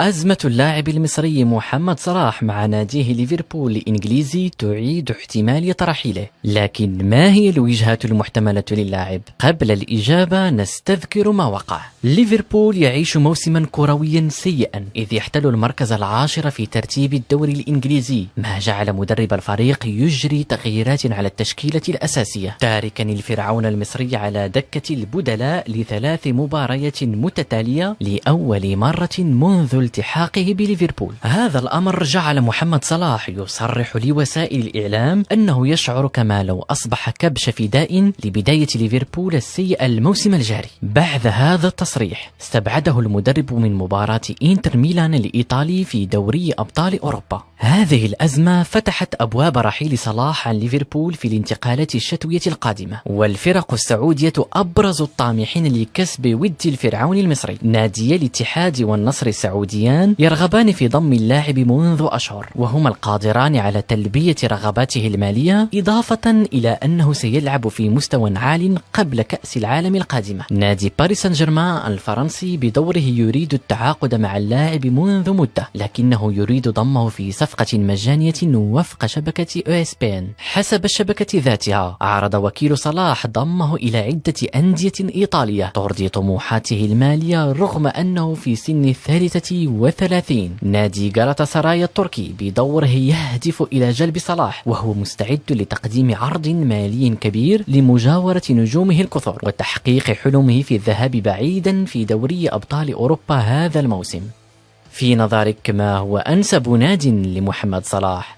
أزمة اللاعب المصري محمد صلاح مع ناديه ليفربول الإنجليزي تعيد احتمالية رحيله، لكن ما هي الوجهات المحتملة للاعب؟ قبل الإجابة نستذكر ما وقع. ليفربول يعيش موسما كرويا سيئا، إذ يحتل المركز العاشر في ترتيب الدوري الإنجليزي، ما جعل مدرب الفريق يجري تغييرات على التشكيلة الأساسية، تاركا الفرعون المصري على دكة البدلاء ل3 مباريات متتالية لأول مرة منذ التحاقه بليفربول. هذا الأمر جعل محمد صلاح يصرح لوسائل الإعلام أنه يشعر كما لو أصبح كبش فداء لبداية ليفربول السيئة الموسم الجاري. بعد هذا التصريح استبعده المدرب من مباراة إنتر ميلان الإيطالي في دوري أبطال أوروبا. هذه الأزمة فتحت أبواب رحيل صلاح عن ليفربول في الانتقالات الشتوية القادمة، والفرق السعودية أبرز الطامحين لكسب ود الفرعون المصري. نادي الاتحاد والنصر السعوديان يرغبان في ضم اللاعب منذ أشهر، وهما القادران على تلبية رغباته المالية، إضافة إلى أنه سيلعب في مستوى عال قبل كأس العالم القادمة. نادي باريس سان جيرمان الفرنسي بدوره يريد التعاقد مع اللاعب منذ مدة، لكنه يريد ضمه في صفقة مجانية وفق شبكة ESPN. حسب الشبكة ذاتها عرض وكيل صلاح ضمه إلى عدة أندية إيطالية ترضي طموحاته المالية رغم أنه في سن 33. نادي غالاتاساراي التركي بدوره يهدف إلى جلب صلاح، وهو مستعد لتقديم عرض مالي كبير لمجاورة نجومه الكثر وتحقيق حلمه في الذهاب بعيدا في دوري أبطال أوروبا هذا الموسم. في نظرك ما هو أنسب ناد لمحمد صلاح؟